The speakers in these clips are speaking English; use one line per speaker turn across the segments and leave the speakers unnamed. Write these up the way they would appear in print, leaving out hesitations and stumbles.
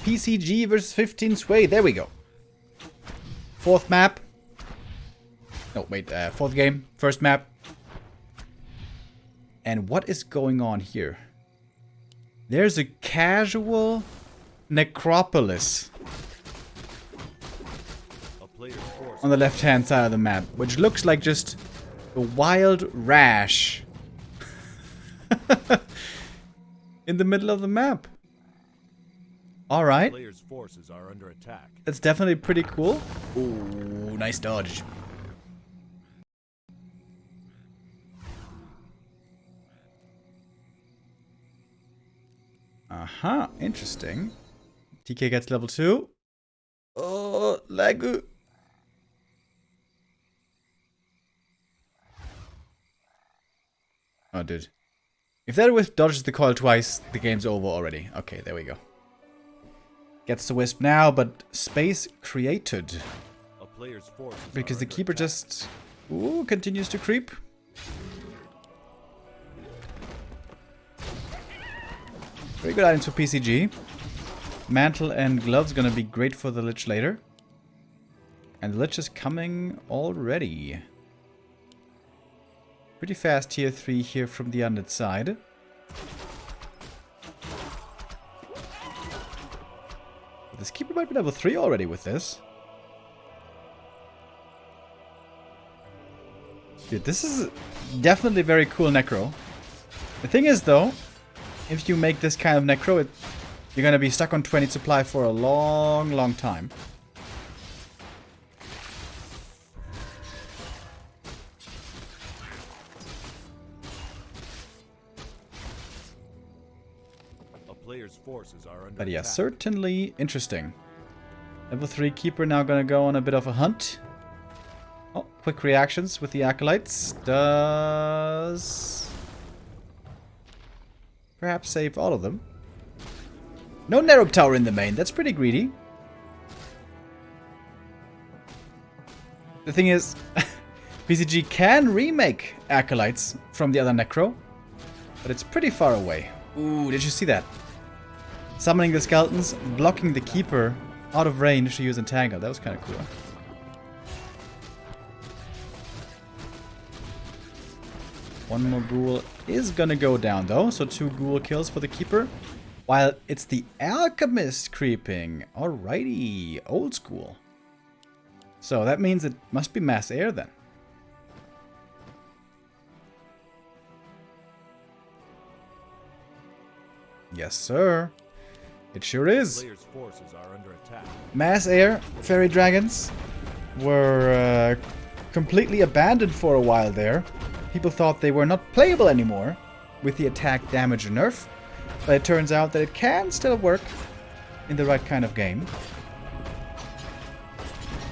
PCG versus 15 Sway. There we go. Fourth map. No, wait. Fourth game. First map. And what is going on here? There's a casual necropolis on the left-hand side of the map, which looks like just a wild rash in the middle of the map. All right.
Players' forces are under attack.
That's definitely pretty cool. Ooh, nice dodge. Aha, interesting. TK gets level 2. Oh, lag. Oh, dude. If that Wisp dodges the coil twice, the game's over already. Okay, there we go. Gets the Wisp now, but space created.
A player's forces
Because the
are
keeper
under attack.
just continues to creep. Very good items for PCG. Mantle and gloves gonna be great for the Lich later. And the Lich is coming already. Pretty fast tier 3 here from the undead side. This keeper might be level 3 already with this. Dude, this is definitely very cool necro. The thing is though, if you make this kind of necro, you're gonna be stuck on 20 supply for a long, long time.
A player's forces are under
But yeah,
attack.
certainly interesting. Level 3 keeper now gonna go on a bit of a hunt. Oh, quick reactions with the acolytes. Does perhaps save all of them. No narrow tower in the main. That's pretty greedy. The thing is, PCG can remake acolytes from the other necro, but it's pretty far away. Ooh, did you see that? Summoning the skeletons, blocking the keeper out of range to use entangle. That was kind of cool. One more ghoul is gonna go down though, so 2 ghoul kills for the keeper. While it's the alchemist creeping. Alrighty, old school. So that means it must be mass air then. Yes, sir. It sure is.
Players' forces are under attack.
Mass air fairy dragons were completely abandoned for a while there. People thought they were not playable anymore with the attack damage nerf, but it turns out that it can still work in the right kind of game.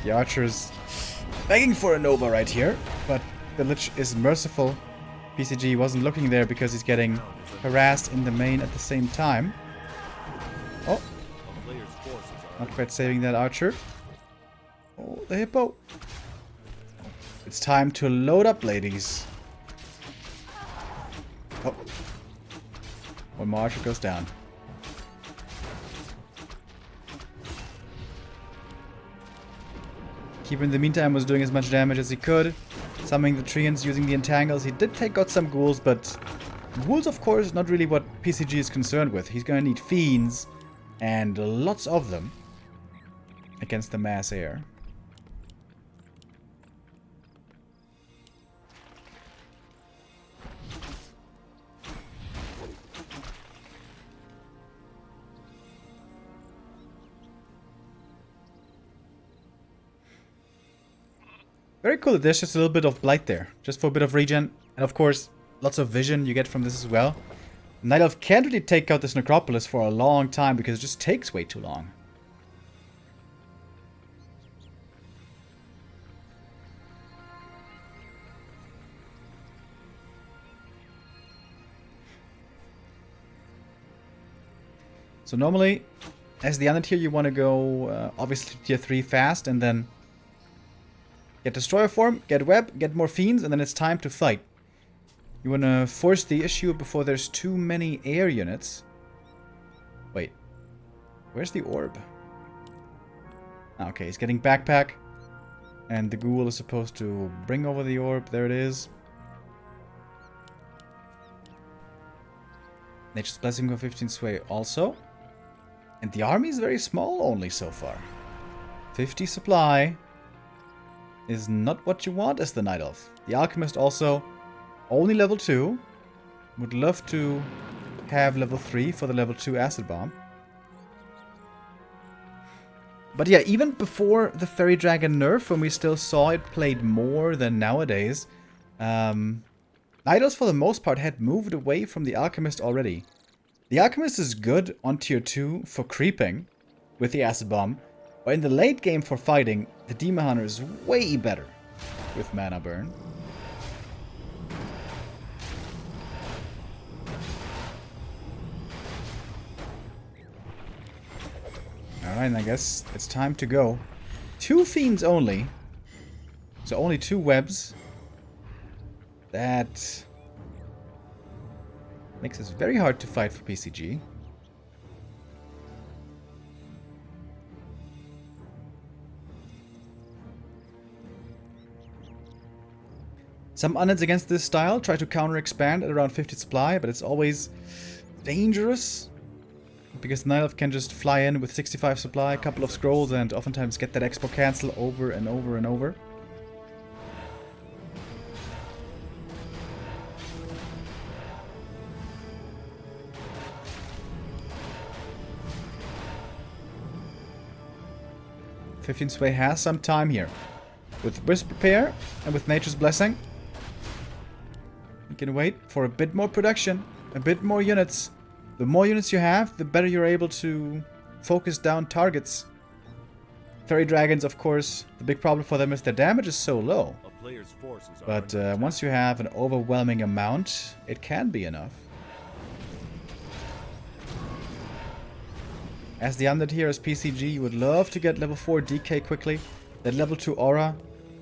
The archer's begging for a Nova right here, but the Lich is merciful. PCG wasn't looking there because he's getting harassed in the main at the same time. Oh,
A player's forces are
not quite saving that archer. Oh, the hippo. It's time to load up, ladies. Oh. One more archer goes down. Keeper in the meantime was doing as much damage as he could. Summoning the treants, using the entangles. He did take out some ghouls, but ghouls, of course, not really what PCG is concerned with. He's gonna need fiends, and lots of them, against the mass air. Very cool that there's just a little bit of blight there, just for a bit of regen, and of course, lots of vision you get from this as well. Night Elf can't really take out this necropolis for a long time because it just takes way too long. So normally, as the undead here, you want to go obviously tier 3 fast and then get Destroyer form, get Web, get more Fiends, and then it's time to fight. You want to force the issue before there's too many air units. Wait. Where's the orb? Okay, he's getting backpack. And the ghoul is supposed to bring over the orb. There it is. Nature's Blessing for 15 sway also. And the army is very small only so far. 50 supply is not what you want as the Night Elf. The Alchemist also only level 2. Would love to have level 3 for the level 2 Acid Bomb. But yeah, even before the Fairy Dragon nerf, when we still saw it played more than nowadays, Night Elves for the most part had moved away from the Alchemist already. The Alchemist is good on tier 2 for creeping with the Acid Bomb, but in the late game for fighting, the Demon Hunter is way better with Mana Burn. Alright, and I guess it's time to go. 2 fiends only. So only 2 webs. That makes it very hard to fight for PCG. Some undeads against this style try to counter expand at around 50 supply, but it's always dangerous. Because Night Elf can just fly in with 65 supply, a couple of scrolls, and oftentimes get that expo cancel over and over and over. '15 Sway has some time here. With Wisp Repair and with Nature's Blessing, you can wait for a bit more production, a bit more units. The more units you have, the better you're able to focus down targets. Fairy Dragons, of course, the big problem for them is their damage is so low. But once you have an overwhelming amount, it can be enough. As the undead here as PCG, you would love to get level 4 DK quickly. That level 2 aura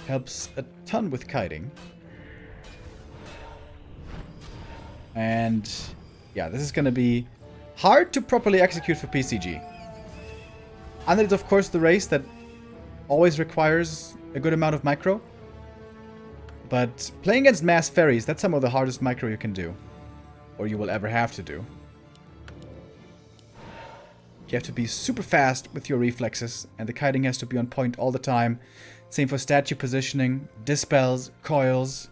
helps a ton with kiting. And yeah, this is going to be hard to properly execute for PCG. Undead is of course the race that always requires a good amount of micro. But playing against mass fairies, that's some of the hardest micro you can do. Or you will ever have to do. You have to be super fast with your reflexes, and the kiting has to be on point all the time. Same for statue positioning, dispels, coils.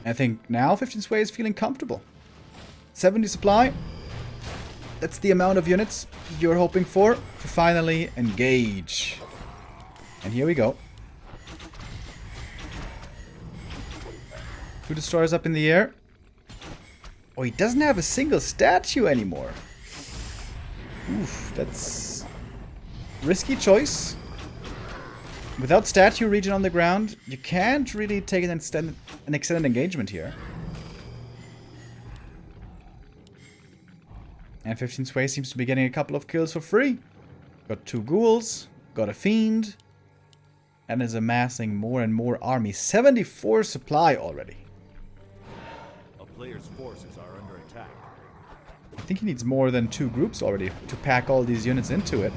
I think now 15 Sway is feeling comfortable. 70 supply. That's the amount of units you're hoping for to finally engage. And here we go. 2 destroyers up in the air. Oh, he doesn't have a single statue anymore. Oof, that's risky choice. Without statue region on the ground, you can't really take an extended engagement here. And 15 Sway seems to be getting a couple of kills for free. Got 2 ghouls, got a fiend, and is amassing more and more army. 74 supply already.
A player's forces are under attack.
I think he needs more than 2 groups already to pack all these units into it.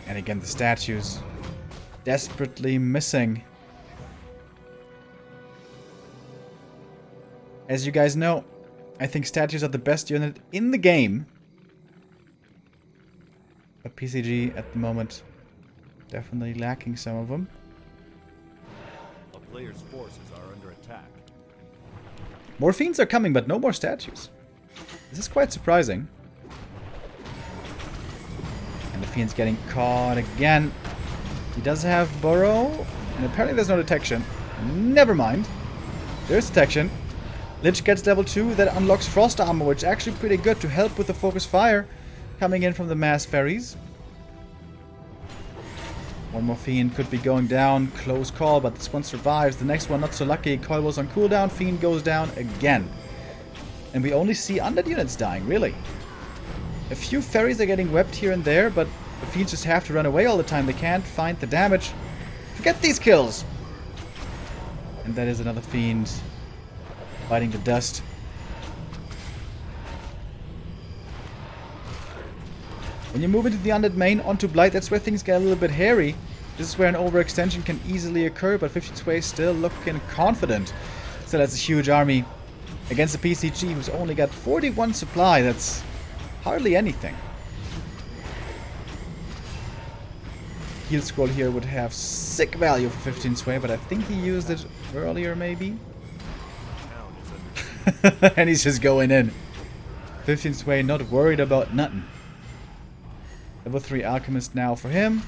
And again, the statues desperately missing. As you guys know, I think statues are the best unit in the game. But PCG at the moment definitely lacking some of them.
A player's forces are under attack.
More fiends are coming, but no more statues. This is quite surprising. And the fiend's getting caught again. He does have burrow, and apparently there's no detection. Never mind. There's detection. Lich gets level 2, that unlocks frost armor, which is actually pretty good to help with the focus fire coming in from the mass fairies. One more fiend could be going down. Close call, but this one survives. The next one not so lucky. Coil was on cooldown. Fiend goes down again. And we only see undead units dying, really. A few fairies are getting webbed here and there, but the fiends just have to run away all the time. They can't find the damage. Get these kills! And that is another fiend biting the dust. When you move into the undead main onto Blight, that's where things get a little bit hairy. This is where an overextension can easily occur, but 15 Sway is still looking confident. So that's a huge army against a PCG who's only got 41 supply. That's hardly anything. Heal scroll here would have sick value for 15 Sway, but I think he used it earlier maybe. And he's just going in. 15 Sway not worried about nothing. Level 3 Alchemist now for him.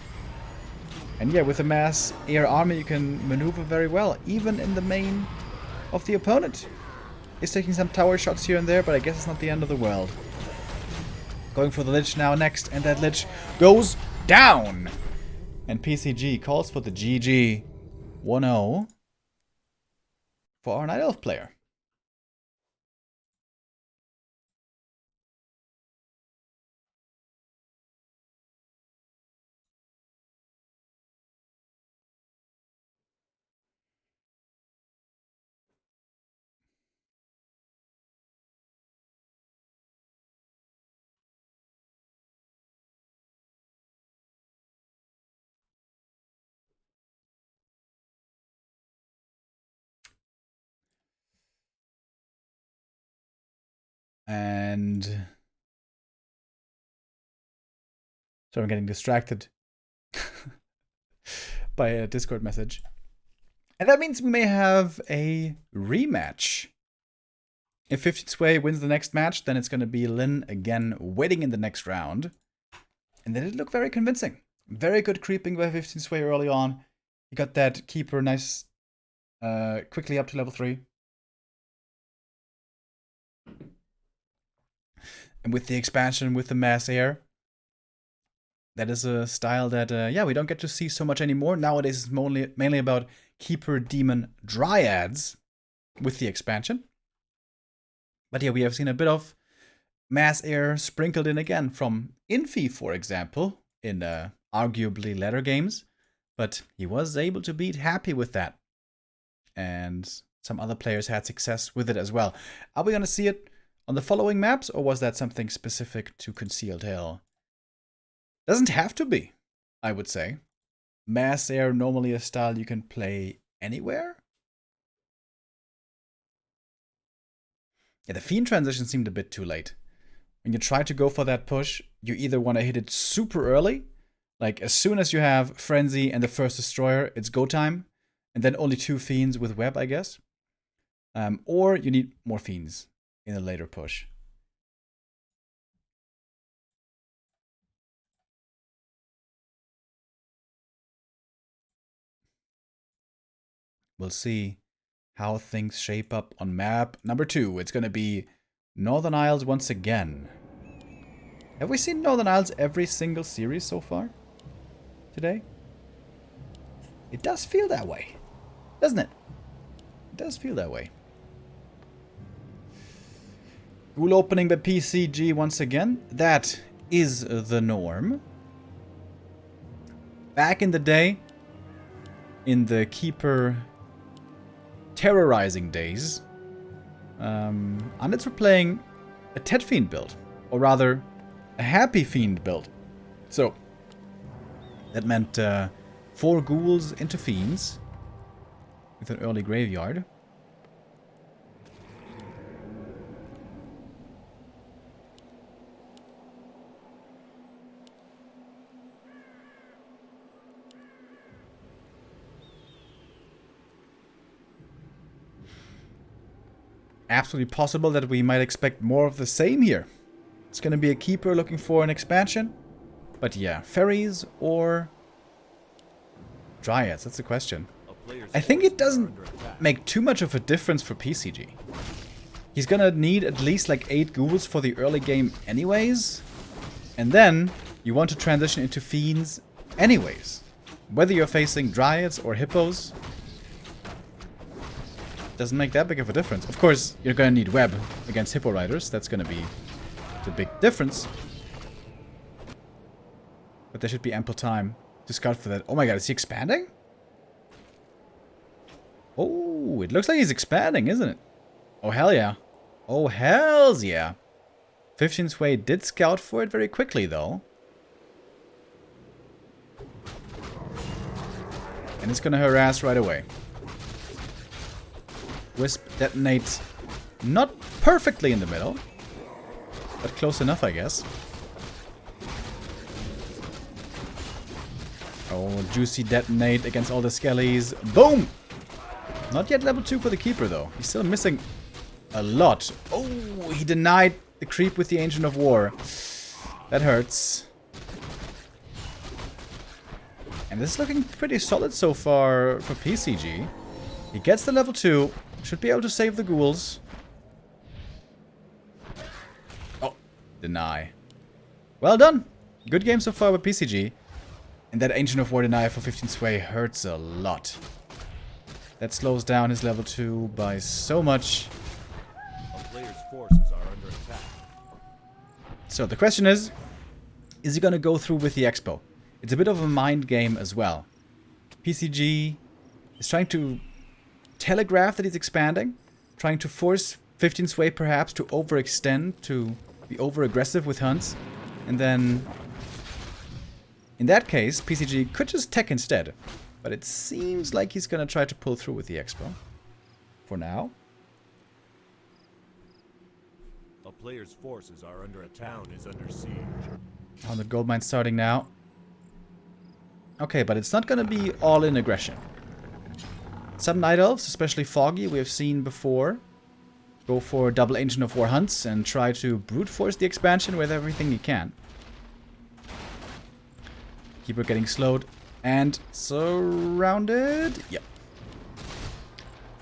And yeah, with a mass air army you can maneuver very well, even in the main of the opponent. He's taking some tower shots here and there, but I guess it's not the end of the world. Going for the Lich now next, and that Lich goes down! And PCG calls for the GG 1-0 for our Night Elf player. And so I'm getting distracted by a Discord message. And that means we may have a rematch. If 15 Sway wins the next match, then it's going to be Lin again waiting in the next round. And that did look very convincing. Very good creeping by 15 Sway early on. He got that keeper nice, quickly up to level 3. And with the expansion, with the mass air, that is a style that, yeah, we don't get to see so much anymore. Nowadays, it's mainly about Keeper, Demon, Dryads with the expansion. But yeah, we have seen a bit of mass air sprinkled in again from Infi, for example, in arguably later games. But he was able to beat Happy with that. And some other players had success with it as well. Are we going to see it on the following maps, or was that something specific to Concealed Hill? Doesn't have to be, I would say. Mass Air, normally a style you can play anywhere. Yeah, the Fiend transition seemed a bit too late. When you try to go for that push, you either want to hit it super early, like as soon as you have Frenzy and the first Destroyer, it's go time, and then only 2 Fiends with Web, I guess. Or you need more Fiends in a later push. We'll see how things shape up on map number 2. It's going to be Northern Isles once again. Have we seen Northern Isles every single series so far today? It does feel that way, doesn't it? It does feel that way. Ghoul opening by PCG once again. That is the norm. Back in the day, in the Keeper terrorizing days, Undeads were playing a Tet Fiend build, or rather, a Happy Fiend build. So, that meant 4 ghouls into Fiends, with an early graveyard. Absolutely possible that we might expect more of the same here. It's going to be a Keeper looking for an expansion. But yeah, Fairies or Dryads, that's the question. I think it doesn't make too much of a difference for PCG. He's going to need at least like 8 ghouls for the early game anyways. And then you want to transition into Fiends anyways. Whether you're facing Dryads or Hippos, doesn't make that big of a difference. Of course, you're going to need Web against Hippo Riders. That's going to be the big difference. But there should be ample time to scout for that. Oh my god, is he expanding? Ooh, it looks like he's expanding, isn't it? Oh, hell yeah. Oh, hells yeah. 15 Sway did scout for it very quickly, though. And it's gonna harass right away. Wisp detonates not perfectly in the middle, but close enough, I guess. Oh, juicy detonate against all the skellies. Boom! Not yet level 2 for the Keeper, though. He's still missing a lot. Oh, he denied the creep with the Ancient of War. That hurts. And this is looking pretty solid so far for PCG. He gets the level 2. Should be able to save the ghouls. Oh, deny. Well done. Good game so far with PCG. And that Ancient of War deny for 15 Sway hurts a lot. That slows down his level 2 by so much.
A player's forces are under attack.
So the question is he going to go through with the expo? It's a bit of a mind game as well. PCG is trying to telegraph that he's expanding, trying to force 15 Sway perhaps to overextend, to be over-aggressive with hunts, and then in that case, PCG could just tech instead. But it seems like he's going to try to pull through with the expo. For now.
A player's forces are under attack. Town is under siege.
100 gold mine starting now. Okay, but it's not going to be all-in aggression. Some Night Elves, especially Foggy, we have seen before, go for double Ancient of War hunts and try to brute force the expansion with everything he can. Keeper getting slowed and surrounded. Yep.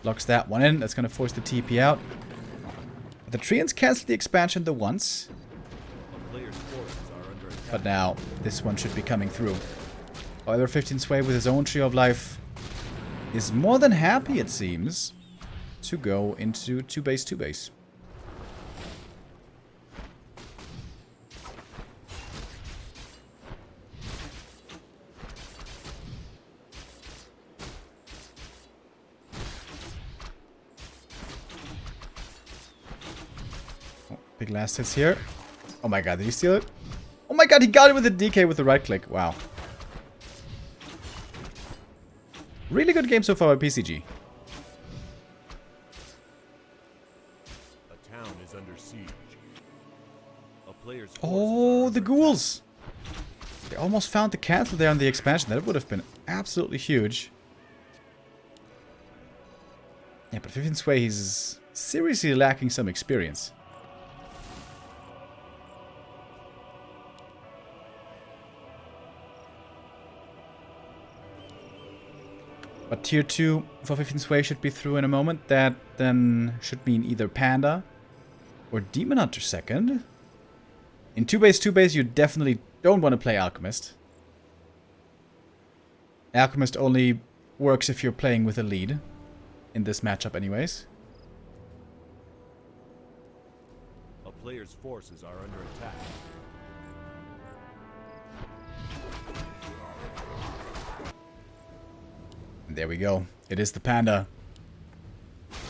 Locks that one in. That's going to force the TP out. The Treants cancel the expansion the once. But now, this one should be coming through. However, 15 Sway with his own Tree of Life is more than happy, it seems, to go into 2-base, 2-base. Oh, big last hits here. Oh my god, did he steal it? Oh my god, he got it with a DK with the right click. Wow. Really good game so far by PCG.
A town is under siege. A player's
Oh, the ghouls! They almost found the cancel there on the expansion. That would have been absolutely huge. Yeah, but 15 Sway, he's seriously lacking some experience. But tier 2 for 15 Sway should be through in a moment. That then should mean either Panda or Demon Hunter second. In 2-base, 2-base, you definitely don't want to play Alchemist. Alchemist only works if you're playing with a lead. In this matchup anyways.
A player's forces are under attack.
There we go. It is the Panda.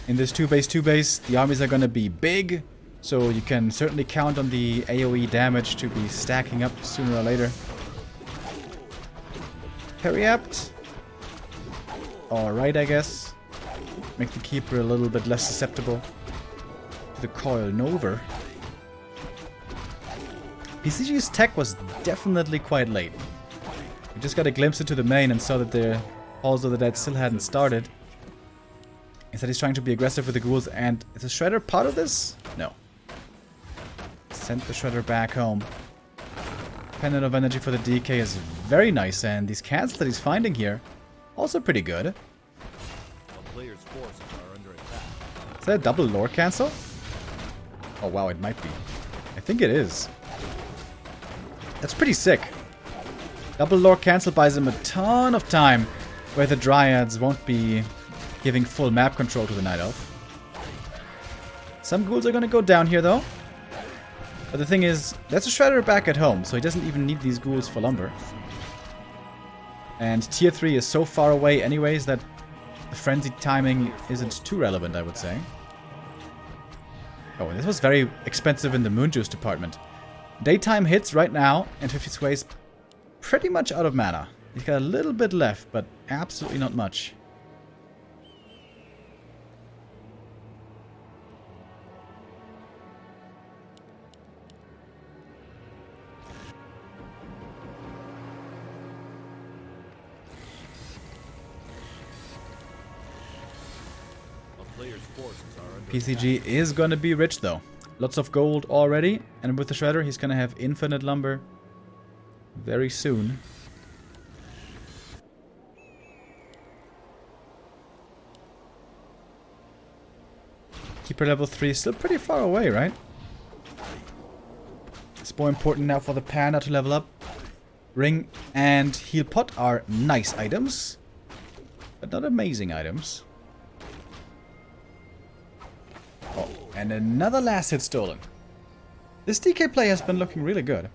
In this 2-base, 2-base, the armies are going to be big. So you can certainly count on the AoE damage to be stacking up sooner or later. Parry-apt. Alright, I guess. Make the Keeper a little bit less susceptible to the Coil Nova. PCG's tech was definitely quite late. We just got a glimpse into the main and saw that the Halls of the Dead still hadn't started. Instead he's trying to be aggressive with the ghouls, and is the Shredder part of this? No. Sent the Shredder back home. Pendant of Energy for the DK is very nice, and these cancels that he's finding here, also pretty good.
A player's forces are under attack.
Is that a double lore cancel? Oh wow, it might be. I think it is. That's pretty sick. Double lore cancel buys him a ton of time, where the Dryads won't be giving full map control to the Night Elf. Some ghouls are gonna go down here though. But the thing is, that's a Shredder back at home, so he doesn't even need these ghouls for lumber. And tier 3 is so far away anyways that the frenzy timing isn't too relevant, I would say. Oh, and this was very expensive in the Moon Juice department. Daytime hits right now, and 50 Sway's pretty much out of mana. He's got a little bit left, but absolutely not much. PCG is gonna be rich though. Lots of gold already, and with the shredder he's gonna have infinite lumber very soon. Keeper level 3 is still pretty far away, right? It's more important now for the Panda to level up. Ring and Heal Pot are nice items, but not amazing items. Oh, and another last hit stolen. This DK play has been looking really good.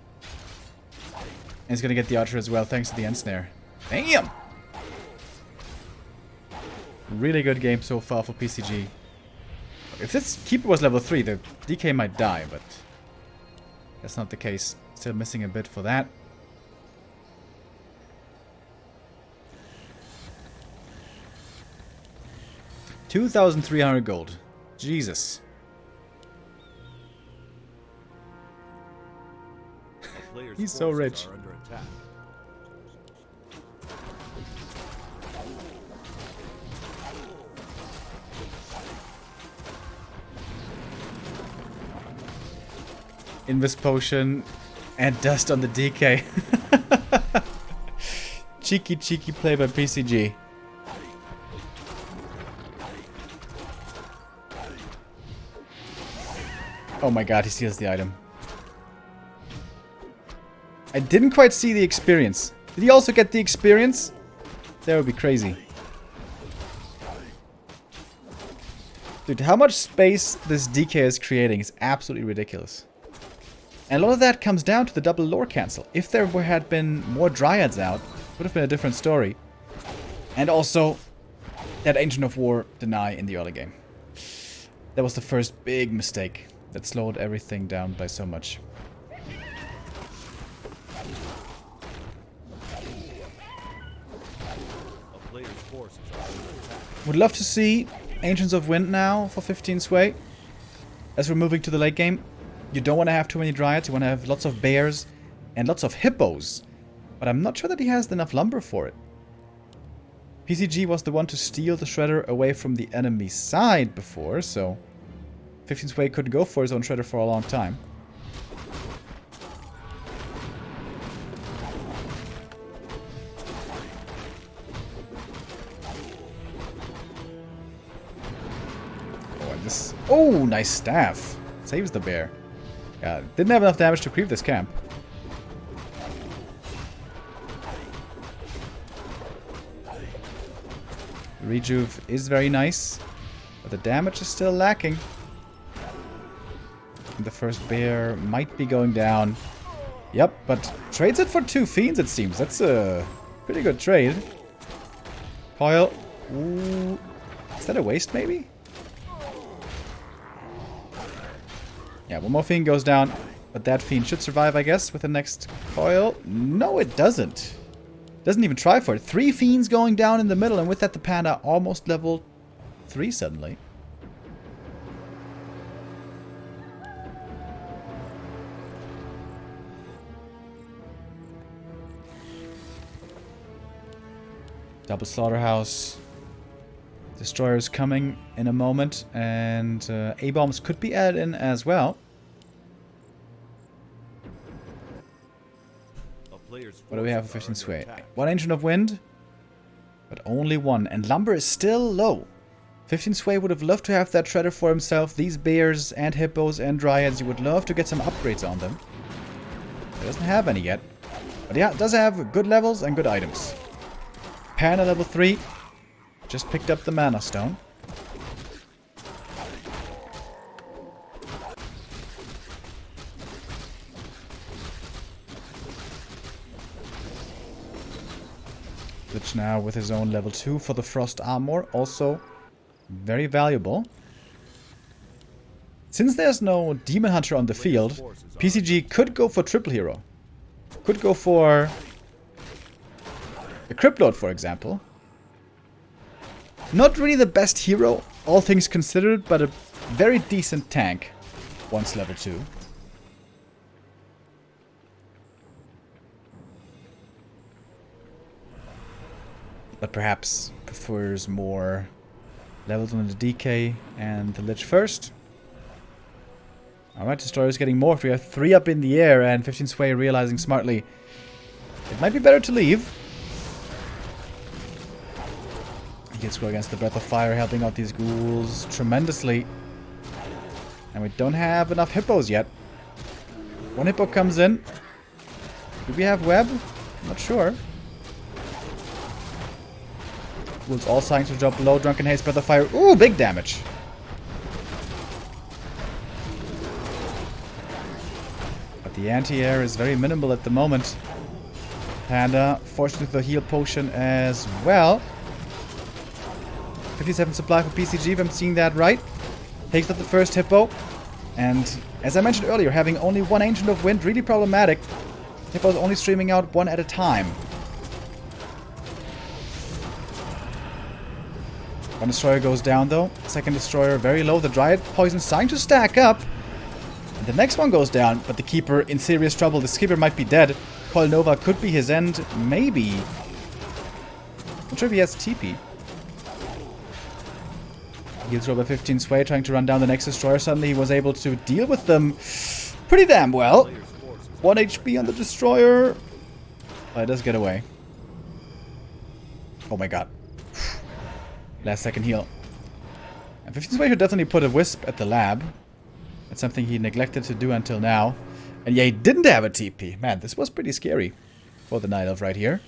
And he's gonna get the Archer as well, thanks to the end snare. Damn! Really good game so far for PCG. If this Keeper was level 3, the DK might die, but that's not the case. Still missing a bit for that. $2,300 gold. Jesus. He's so rich. Invis potion and dust on the DK. Cheeky play by PCG. Oh my god, he steals the item. I didn't quite see the experience. Did he also get the experience? That would be crazy. Dude, how much space this DK is creating is absolutely ridiculous. And a lot of that comes down to the double lore cancel. If there had been more Dryads out, it would have been a different story. And also, that Ancient of War deny in the early game. That was the first big mistake that slowed everything down by so much. Would love to see Ancients of Wind now for 15 sway. As we're moving to the late game, you don't want to have too many Dryads. You want to have lots of bears and lots of hippos. But I'm not sure that he has enough lumber for it. PCG was the one to steal the Shredder away from the enemy side before, so 15 sway couldn't go for his own Shredder for a long time. Oh, nice staff. Saves the bear. Yeah, didn't have enough damage to creep this camp. Rejuve is very nice, but the damage is still lacking. And the first bear might be going down. Yep, but trades it for 2 fiends, it seems. That's a pretty good trade. Coil. Ooh. Is that a waste, maybe? Yeah, one more fiend goes down, but that fiend should survive, I guess, with the next coil. No, it doesn't. Doesn't even try for it. 3 fiends going down in the middle, and with that the Panda almost level 3 suddenly. Double Slaughterhouse. Destroyer's coming in a moment, and A-bombs could be added in as well. What do we have for 15 sway? 1 Ancient of Wind, but only 1. And lumber is still low. 15 sway would have loved to have that Shredder for himself. These bears and hippos and dryads, you would love to get some upgrades on them. He doesn't have any yet. But yeah, it does have good levels and good items. Panda level 3. Just picked up the Mana Stone. The damage now with his own level 2 for the Frost Armor. Also very valuable. Since there's no Demon Hunter on the field, PCG could go for Triple Hero. Could go for a Crippload, for example. Not really the best hero, all things considered, but a very decent tank once level 2. But perhaps prefers more levels on the DK and the Lich first. Alright, Destroyer's getting morphed. We have 3 up in the air, and 15 Sway realizing smartly it might be better to leave. He gets go against the Breath of Fire, helping out these ghouls tremendously. And we don't have enough hippos yet. One hippo comes in. Do we have web? I'm not sure. Ghouls all starting to drop below. Drunken Haze, Breath of Fire. Ooh, big damage. But the anti-air is very minimal at the moment. Panda forced with the heal potion as well. 57 supply for PCG, if I'm seeing that right. Takes up the first hippo. And as I mentioned earlier, having only one Ancient of Wind, really problematic. Hippo's only streaming out one at a time. One Destroyer goes down though. Second Destroyer very low. The Dryad Poison's starting to stack up. And the next one goes down, but the Keeper in serious trouble. The Keeper might be dead. Coil Nova could be his end. Maybe. Not sure if he has TP. Heals over 15 Sway, trying to run down the next Destroyer. Suddenly he was able to deal with them pretty damn well. 1 HP on the Destroyer. Oh, it does get away. Oh my god. Last second heal. And 15 Sway should definitely put a Wisp at the lab. That's something he neglected to do until now. And yeah, he didn't have a TP. Man, this was pretty scary for the Night Elf right here.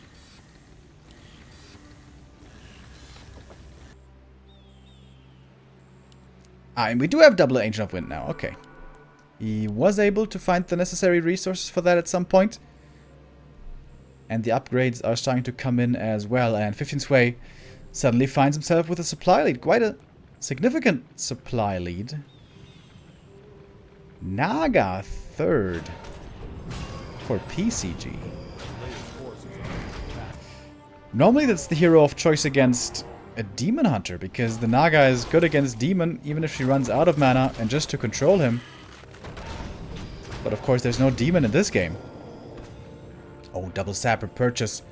Ah, and we do have double Ancient of Wind now. Okay. He was able to find the necessary resources for that at some point. And the upgrades are starting to come in as well. And 15 Sway suddenly finds himself with a supply lead. Quite a significant supply lead. Naga third for PCG. Normally that's the hero of choice against a Demon Hunter, because the Naga is good against Demon, even if she runs out of mana and just to control him. But of course there's no Demon in this game. Oh, double Sapper purchase.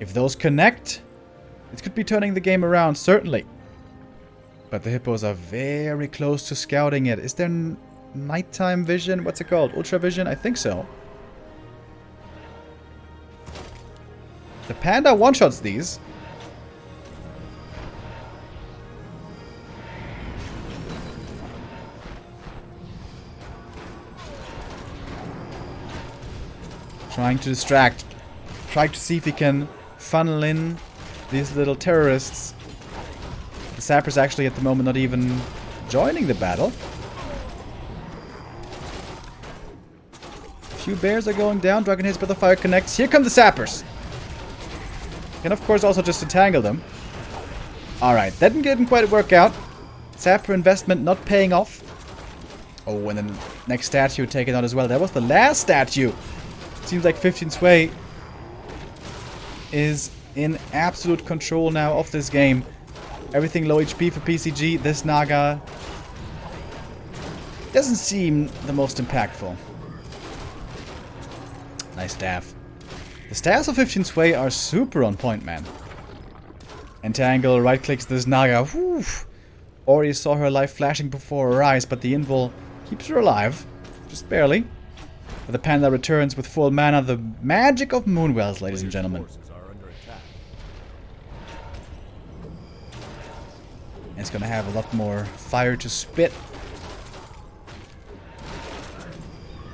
If those connect, it could be turning the game around, certainly. But the hippos are very close to scouting it. Is there nighttime vision? What's it called? Ultra vision? I think so. The Panda one-shots these. Trying to distract. Trying to see if he can funnel in these little terrorists. The Sapper's actually at the moment not even joining the battle. Few bears are going down. Dragon Haze Breath of Fire connects. Here come the Sappers. Can of course also just entangle them. Alright, that didn't quite work out. Sapper investment not paying off. Oh, and then next statue taken out as well. That was the last statue. Seems like 15 Sway is in absolute control now of this game. Everything low HP for PCG. This Naga doesn't seem the most impactful. Nice staff. The staffs of 15 Sway are super on point, man. Entangle, right clicks this Naga. Whew. Already saw her life flashing before her eyes, but the invul keeps her alive. Just barely. But the Panda returns with full mana. The magic of Moonwells, ladies and gentlemen. And it's gonna have a lot more fire to spit.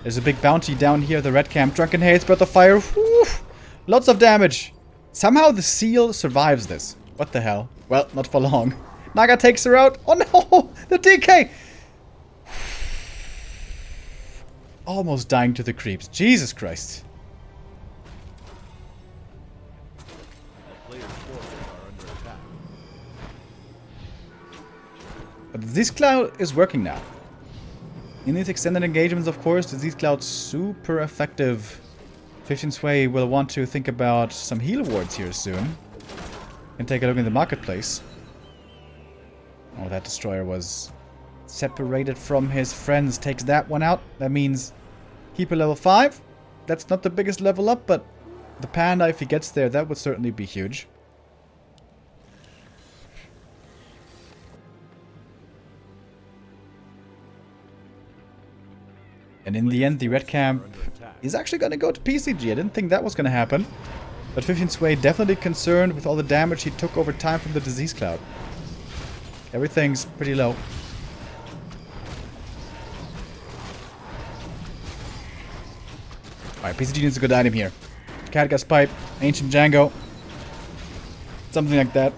There's a big bounty down here, the red camp. Drunken Haze, Breath of Fire. Whew. Lots of damage. Somehow the seal survives this. What the hell? Well, not for long. Naga takes her out. Oh no! The DK! Almost dying to the creeps. Jesus Christ. But the Disease Cloud is working now. In these extended engagements, of course, the Disease Cloud's super effective. 15 Sway will want to think about some heal wards here soon. And take a look in the marketplace. Oh, that destroyer was separated from his friends. Takes that one out. That means keeper level 5. That's not the biggest level up, but the Panda, if he gets there, that would certainly be huge. And in the end, the red camp is actually going to go to PCG. I didn't think that was going to happen. But 15 Sway definitely concerned with all the damage he took over time from the Disease Cloud. Everything's pretty low. Alright, PCG needs a good item here. Catgas Pipe, Ancient Django. Something like that.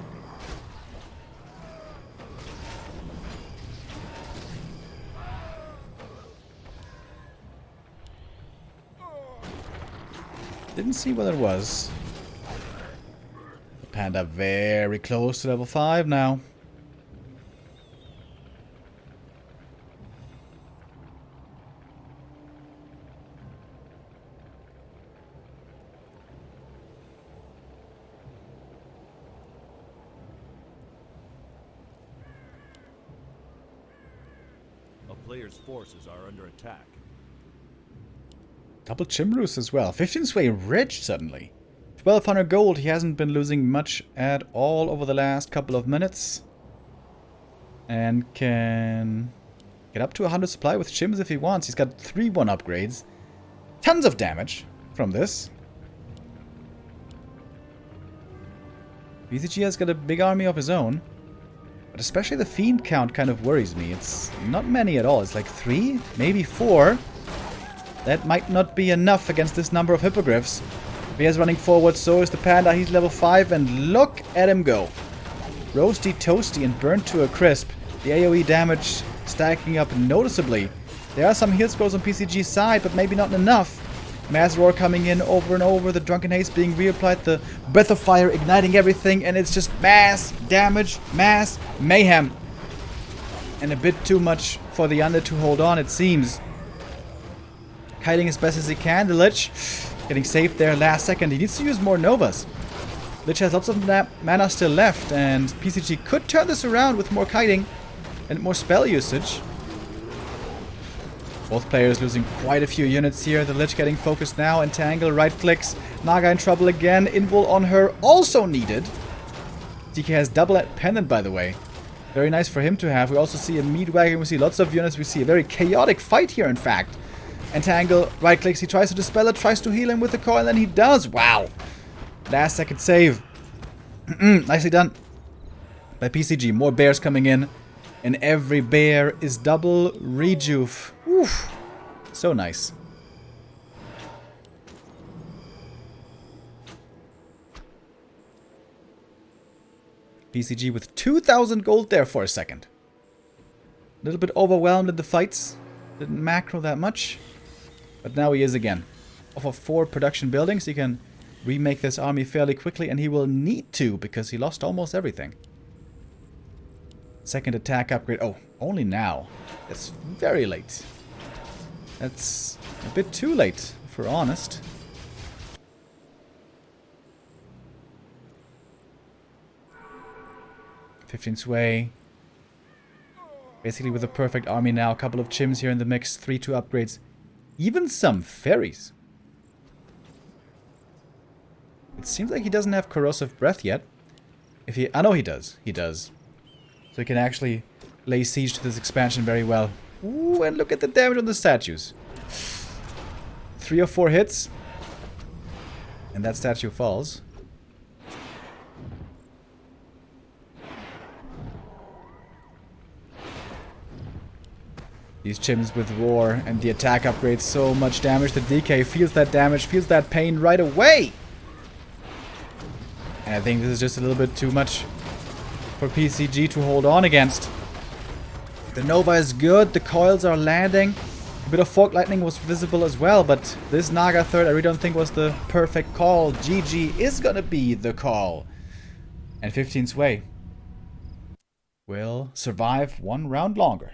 Didn't see what it was. The Panda very close to level 5 now.
A player's forces are under attack.
Double Chimrus as well. 15 Sway rich suddenly. 1200 gold. He hasn't been losing much at all over the last couple of minutes. And can get up to 100 supply with Chims if he wants. He's got 3-1 upgrades. Tons of damage from this. BCG has got a big army of his own. But especially the Fiend count kind of worries me. It's not many at all. It's like 3, maybe 4. That might not be enough against this number of Hippogriffs. Bear's running forward, so is the Panda. He's level 5, and look at him go. Roasty, toasty, and burnt to a crisp. The AoE damage stacking up noticeably. There are some heal scrolls on PCG's side, but maybe not enough. Mass Roar coming in over and over, the Drunken Haste being reapplied, the Breath of Fire igniting everything, and it's just mass damage, mass mayhem. And a bit too much for the undead to hold on, it seems. Kiting as best as he can. The Lich getting saved there last second. He needs to use more Novas. Lich has lots of mana still left, and PCG could turn this around with more kiting and more spell usage. Both players losing quite a few units here. The Lich getting focused now. Entangle, right clicks. Naga in trouble again. Invul on her also needed. DK has double pendant, by the way. Very nice for him to have. We also see a meat wagon. We see lots of units. We see a very chaotic fight here, in fact. Entangle, right clicks, he tries to dispel it, tries to heal him with the coil, and he does. Wow. Last second save. Nicely done. By PCG, more bears coming in. And every bear is double rejuve. Oof. So nice. PCG with 2,000 gold there for a second. A little bit overwhelmed in the fights. Didn't macro that much. But now he is again. Off of 4 production buildings, he can remake this army fairly quickly, and he will need to because he lost almost everything. Second attack upgrade. Oh, only now. That's very late. That's a bit too late, if we're honest. $15 Sway. Basically with a perfect army now. A couple of Chims here in the mix. 3-2 upgrades. Even some fairies. It seems like he doesn't have Corrosive Breath yet. If he... I know he does. He does. So he can actually lay siege to this expansion very well. Ooh, and look at the damage on the statues. 3 or 4 hits. And that statue falls. These Chims with Roar and the attack upgrades so much damage. The DK feels that damage, feels that pain right away. And I think this is just a little bit too much for PCG to hold on against. The Nova is good, the coils are landing. A bit of Fork Lightning was visible as well, but this Naga third I really don't think was the perfect call. GG is gonna be the call. And 15 Sway. will survive one round longer.